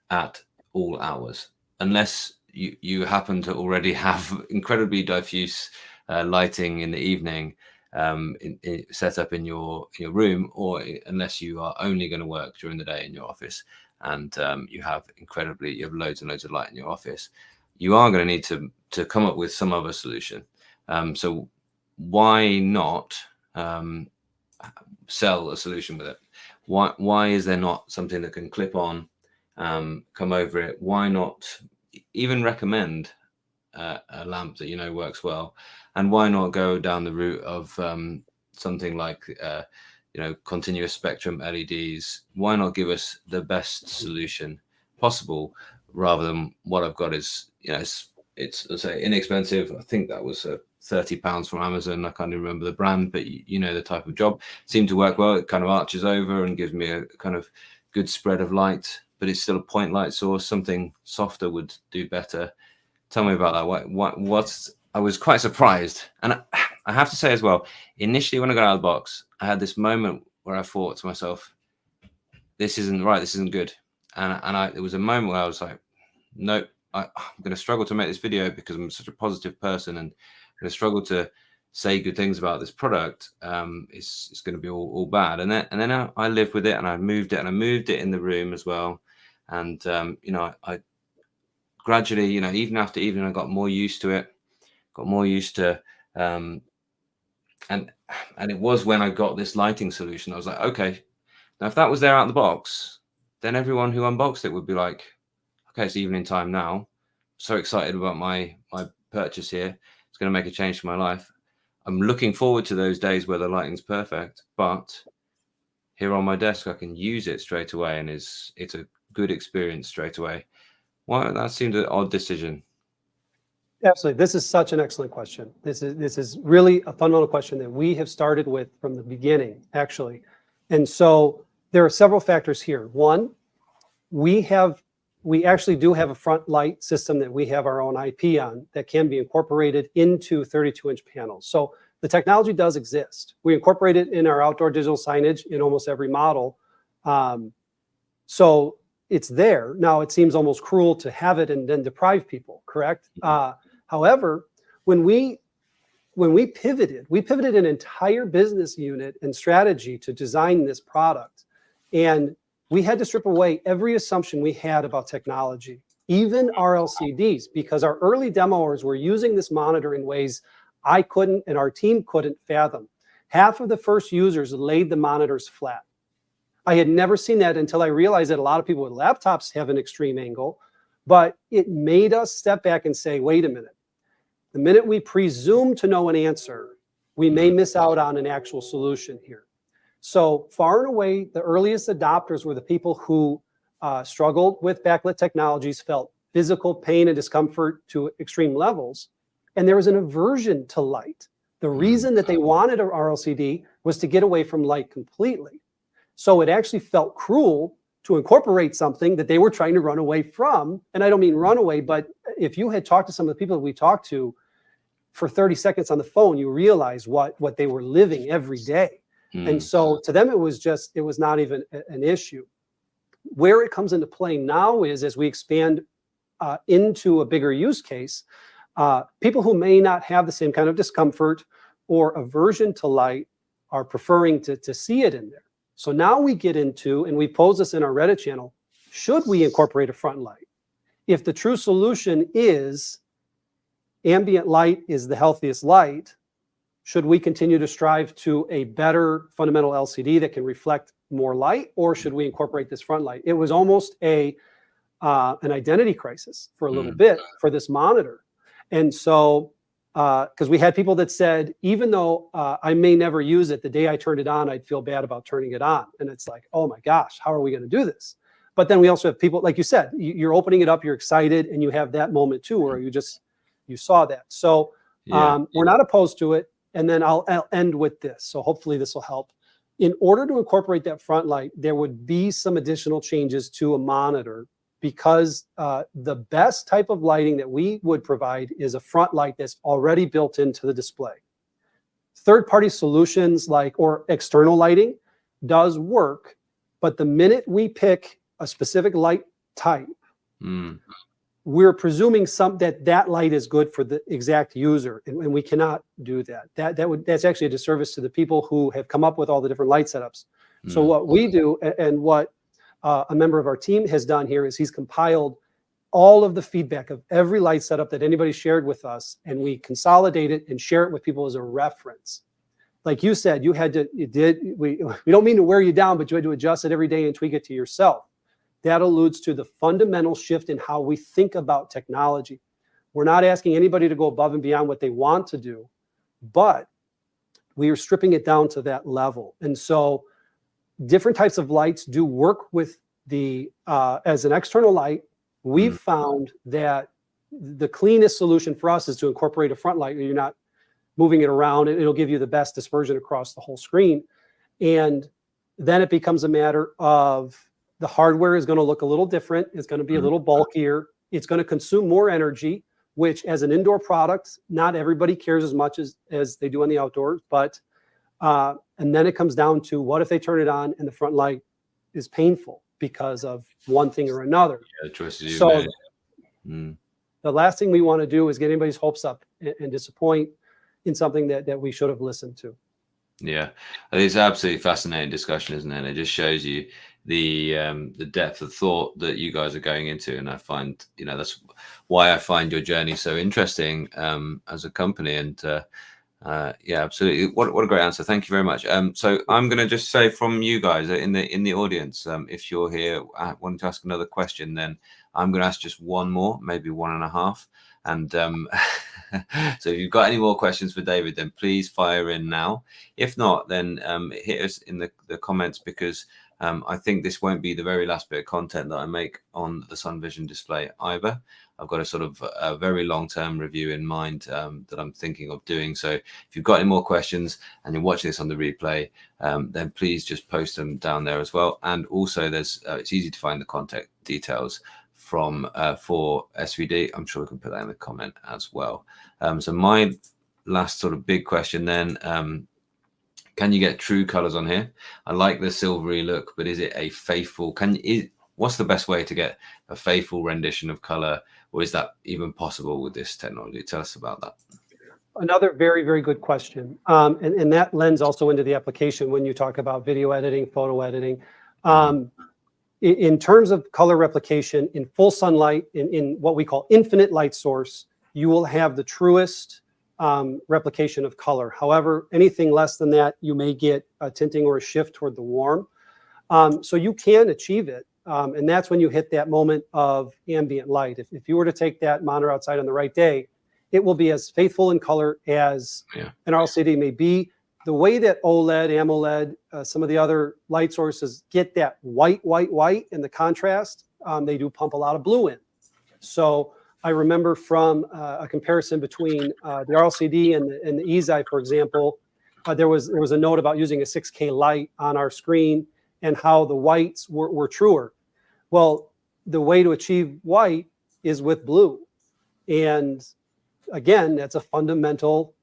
Speaker 1: at all hours, unless you happen to already have incredibly diffuse lighting in the evening set up in your room, or unless you are only going to work during the day in your office, and you have loads and loads of light in your office. You are going to need to come up with some other solution. So why not sell a solution with it? Why is there not something that can clip on, come over it? Why not even recommend a lamp that you know works well? And why not go down the route of something like continuous spectrum LEDs? Why not give us the best solution possible, rather than what I've got is, it's let's say inexpensive. I think that was £30 from Amazon. I can't even remember the brand, but you know the type of job. Seemed to work well. It kind of arches over and gives me a kind of good spread of light, but it's still a point light source. Something softer would do better. Tell me about that. I was quite surprised, and I have to say as well, initially when I got out of the box, I had this moment where I thought to myself, this isn't right, this isn't good. And there was a moment where I was like, nope, I'm going to struggle to make this video because I'm such a positive person, and I'm going to struggle to say good things about this product. It's going to be all bad. And then I lived with it, and I moved it in the room as well. And, I gradually, even after evening, I got more used to it, and it was when I got this lighting solution, I was like, okay, now if that was there out of the box, then everyone who unboxed it would be like, okay, it's evening time now. So excited about my purchase here. It's going to make a change to my life. I'm looking forward to those days where the lighting's perfect, but here on my desk, I can use it straight away, and it's a good experience straight away. Why? That seemed an odd decision.
Speaker 2: Absolutely. This is such an excellent question. This is really a fundamental question that we have started with from the beginning, actually. And so there are several factors here. One, we actually do have a front light system that we have our own IP on that can be incorporated into 32-inch panels. So the technology does exist. We incorporate it in our outdoor digital signage in almost every model. So it's there. Now, it seems almost cruel to have it and then deprive people, correct? However, when we pivoted an entire business unit and strategy to design this product, and we had to strip away every assumption we had about technology, even RLCDs, because our early demoers were using this monitor in ways I couldn't and our team couldn't fathom. Half of the first users laid the monitors flat. I had never seen that until I realized that a lot of people with laptops have an extreme angle, but it made us step back and say, wait a minute. The minute we presume to know an answer, we may miss out on an actual solution here. So far and away, the earliest adopters were the people who struggled with backlit technologies, felt physical pain and discomfort to extreme levels, And there was an aversion to light. The reason that they wanted an RLCD was to get away from light completely. So it actually felt cruel to incorporate something that they were trying to run away from. And I don't mean run away, but if you had talked to some of the people that we talked to for 30 seconds on the phone, you realize what they were living every day. And so to them, it was not even an issue. Where it comes into play now is as we expand into a bigger use case, people who may not have the same kind of discomfort or aversion to light are preferring to see it in there. So now we get into, and we pose this in our Reddit channel, should we incorporate a front light? If the true solution is ambient light is the healthiest light, should we continue to strive to a better fundamental LCD that can reflect more light, or should we incorporate this front light? It was almost an identity crisis for a little bit for this monitor. And so, because we had people that said, even though I may never use it, the day I turned it on, I'd feel bad about turning it on. And it's like, oh my gosh, how are we going to do this? But then we also have people, like you said, you're opening it up, you're excited, and you have that moment too, where you saw that. So we're not opposed to it. And then I'll end with this. So hopefully this will help. In order to incorporate that front light, there would be some additional changes to a monitor, because the best type of lighting that we would provide is a front light that's already built into the display. Third-party solutions or external lighting does work, but the minute we pick a specific light type, we're presuming that light is good for the exact user, and we cannot do that. That's actually a disservice to the people who have come up with all the different light setups. So what we do, and what a member of our team has done here, is he's compiled all of the feedback of every light setup that anybody shared with us, and we consolidate it and share it with people as a reference. Like you said, we don't mean to wear you down, but you had to adjust it every day and tweak it to yourself. That alludes to the fundamental shift in how we think about technology. We're not asking anybody to go above and beyond what they want to do, but we are stripping it down to that level. And so different types of lights do work with as an external light. We've found that the cleanest solution for us is to incorporate a front light where you're not moving it around, and it'll give you the best dispersion across the whole screen. And then it becomes a matter of the hardware is going to look a little different. It's going to be a little bulkier. It's going to consume more energy, which as an indoor product, not everybody cares as much as they do on the outdoors. But and then it comes down to, what if they turn it on and the front light is painful because of one thing or another?
Speaker 1: Yeah, the choices
Speaker 2: so
Speaker 1: you made.
Speaker 2: The last thing we want to do is get anybody's hopes up and disappoint in something that we should have listened to.
Speaker 1: Yeah, it's absolutely fascinating discussion, isn't it? It just shows you the depth of thought that you guys are going into, and I find, that's why I find your journey so interesting as a company. And yeah, absolutely. What a great answer. Thank you very much. So I'm going to just say from you guys in the audience, if you're here wanting to ask another question, then I'm going to ask just one more, maybe one and a half. And so if you've got any more questions for David, then please fire in now. If not, then hit us in the comments, because I think this won't be the very last bit of content that I make on the Sunvision display either. I've got a sort of a very long-term review in mind that I'm thinking of doing. So if you've got any more questions and you're watching this on the replay, then please just post them down there as well. And also there's it's easy to find the contact details for SVD. I'm sure we can put that in the comment as well. So my last sort of big question then, can you get true colors on here? I like the silvery look, but is it a faithful, what's the best way to get a faithful rendition of color, or is that even possible with this technology? Tell us about that.
Speaker 2: Another very, very good question. And that lends also into the application when you talk about video editing, photo editing. In terms of color replication in full sunlight, in what we call infinite light source, you will have the truest replication of color. However, anything less than that, you may get a tinting or a shift toward the warm. So you can achieve it. And that's when you hit that moment of ambient light. If you were to take that monitor outside on the right day, it will be as faithful in color as an RLCD may be. The way that OLED, AMOLED, some of the other light sources get that white, and the contrast, they do pump a lot of blue in. So I remember from a comparison between the RLCD and the eZi, for example, there was a note about using a 6K light on our screen and how the whites were truer. Well, the way to achieve white is with blue. And again, that's a fundamental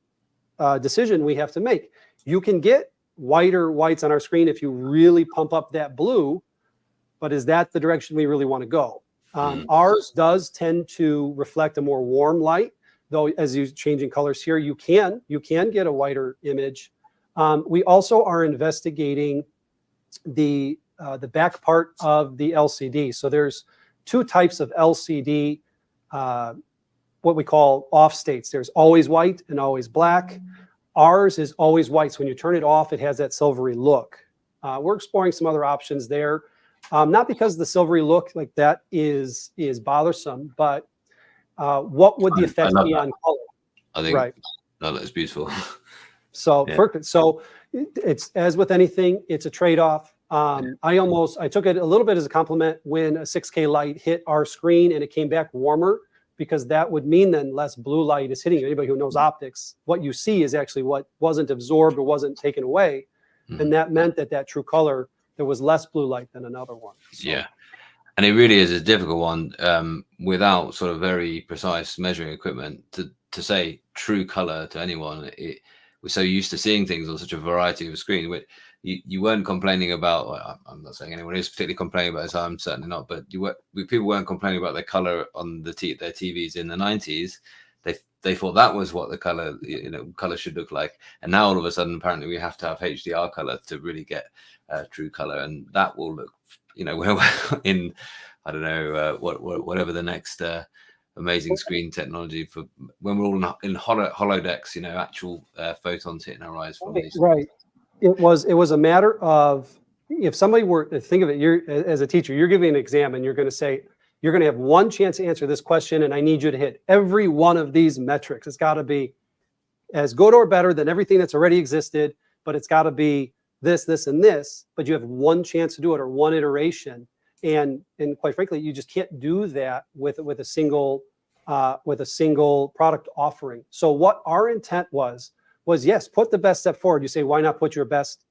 Speaker 2: decision we have to make. You can get whiter whites on our screen if you really pump up that blue, but is that the direction we really want to go? Ours does tend to reflect a more warm light, though as you changing colors here, you can get a whiter image. We also are investigating the back part of the LCD. So there's two types of LCD, what we call off states. There's always white and always black. Ours is always white. So when you turn it off, it has that silvery look. We're exploring some other options there. Not because the silvery look like that is bothersome, but what would the effect be on color?
Speaker 1: I think
Speaker 2: right.
Speaker 1: That looks beautiful.
Speaker 2: So perfect. So it's, as with anything, it's a trade-off. I took it a little bit as a compliment when a 6K light hit our screen and it came back warmer, because that would mean then less blue light is hitting you. Anybody who knows optics, what you see is actually what wasn't absorbed or wasn't taken away. And that meant that true color, there was less blue light than another one. So.
Speaker 1: Yeah. And it really is a difficult one without sort of very precise measuring equipment to say true color to anyone. We're so used to seeing things on such a variety of screens. You weren't complaining about, well, I'm not saying anyone is particularly complaining about this, I'm certainly not, but people weren't complaining about the color on their TVs in the 90s. They thought that was what the color, color should look like. And now all of a sudden, apparently we have to have HDR color to really get true color. And that will look, in, I don't know, whatever the next amazing screen technology for when we're all in holodecks, actual photons hitting our eyes from these.
Speaker 2: Right. It was a matter of, if somebody were to think of it, you're, as a teacher, you're giving an exam and you're going to say, you're going to have one chance to answer this question, and I need you to hit every one of these metrics. It's got to be as good or better than everything that's already existed, but it's got to be this, this, and this. But you have one chance to do it, or one iteration, and quite frankly, you just can't do that with a single product offering. So what our intent was yes, put the best step forward. You say, why not put your best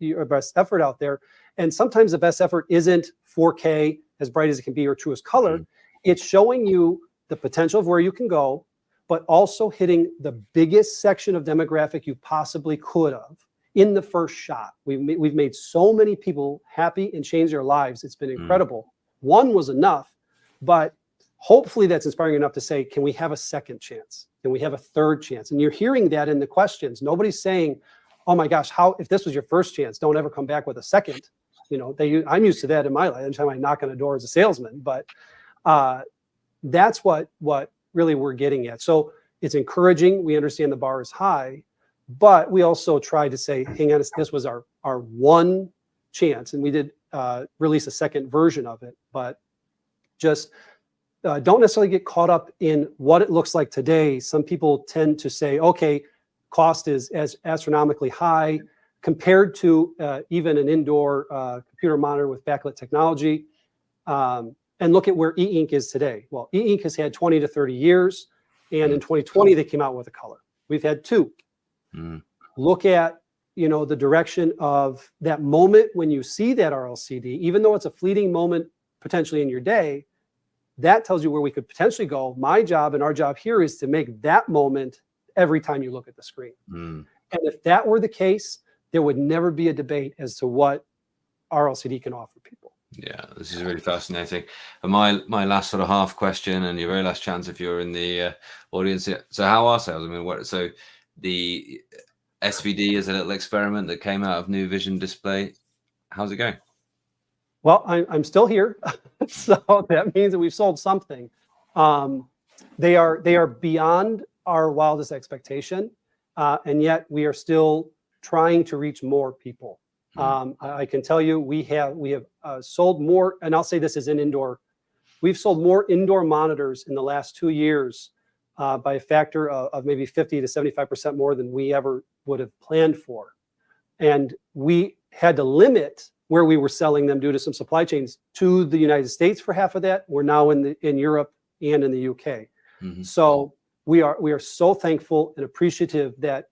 Speaker 2: effort out there? And sometimes the best effort isn't 4K as bright as it can be or truest color. It's showing you the potential of where you can go, but also hitting the biggest section of demographic you possibly could have in the first shot. We've made so many people happy and changed their lives. It's been incredible. One was enough, but hopefully that's inspiring enough to say, can we have a second chance? Can we have a third chance? And you're hearing that in the questions. Nobody's saying, oh my gosh, if this was your first chance, don't ever come back with a second. I'm used to that in my life. Anytime I knock on a door as a salesman, but that's what really we're getting at. So it's encouraging. We understand the bar is high, but we also try to say, hang on, this was our one chance. And we did release a second version of it, but just don't necessarily get caught up in what it looks like today. Some people tend to say, okay, cost is as astronomically high compared to even an indoor computer monitor with backlit technology. And look at where e-ink is today. Well, e-ink has had 20 to 30 years. And in 2020, they came out with a color. We've had two. Look at, the direction of that moment when you see that RLCD, even though it's a fleeting moment potentially in your day, that tells you where we could potentially go. My job and our job here is to make that moment every time you look at the screen. And if that were the case, there would never be a debate as to what RLCD can offer people.
Speaker 1: Yeah, this is really fascinating. And my last sort of half question, and your very last chance if you're in the audience here. So how are sales? I mean, so the SVD is a little experiment that came out of New Vision Display. How's it going?
Speaker 2: Well, I'm still here, so that means that we've sold something. They are beyond our wildest expectation, and yet we are still trying to reach more people. I can tell you we have sold more, and I'll say this is in indoor. We've sold more indoor monitors in the last 2 years by a factor of maybe 50 to 75% more than we ever would have planned for, and we had to limit where we were selling them due to some supply chains to the United States for half of that. We're now in Europe and in the UK. So we are so thankful and appreciative that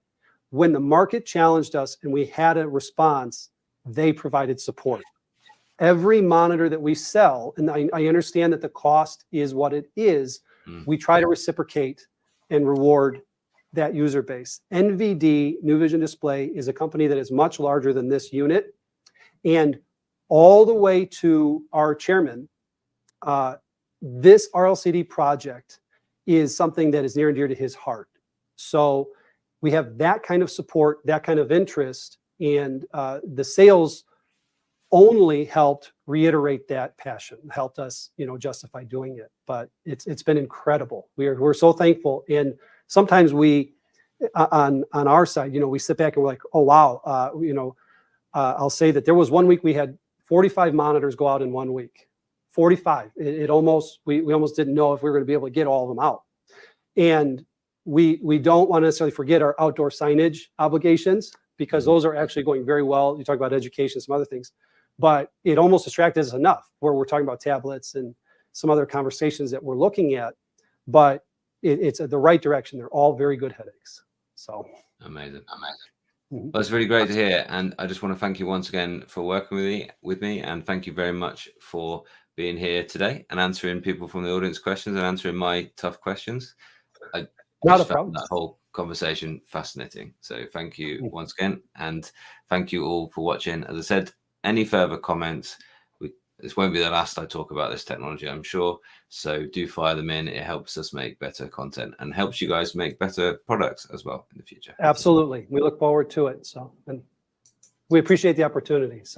Speaker 2: when the market challenged us and we had a response, they provided support. Every monitor that we sell, and I understand that the cost is what it is, we try to reciprocate and reward that user base. NVD, New Vision Display, is a company that is much larger than this unit. And all the way to our chairman, this RLCD project is something that is near and dear to his heart. So we have that kind of support, that kind of interest, and the sales only helped reiterate that passion, helped us, justify doing it. But it's been incredible. We're so thankful. And sometimes we, on our side, we sit back and we're like, oh wow, I'll say that there was one week we had 45 monitors go out in 1 week. 45. We almost didn't know if we were going to be able to get all of them out. And we don't want to necessarily forget our outdoor signage obligations, because those are actually going very well. You talk about education, some other things, but it almost distracted us enough where we're talking about tablets and some other conversations that we're looking at, but it's the right direction. They're all very good headaches. So
Speaker 1: amazing. Well, it's really great to hear. And I just want to thank you once again for working with me. And thank you very much for being here today and answering people from the audience questions and answering my tough questions.
Speaker 2: Not a problem.
Speaker 1: That whole conversation fascinating. So thank you once again. And thank you all for watching. As I said, any further comments, this won't be the last I talk about this technology, I'm sure. So do fire them in. It helps us make better content and helps you guys make better products as well in the future.
Speaker 2: Absolutely. We look forward to it. So, and we appreciate the opportunity. So.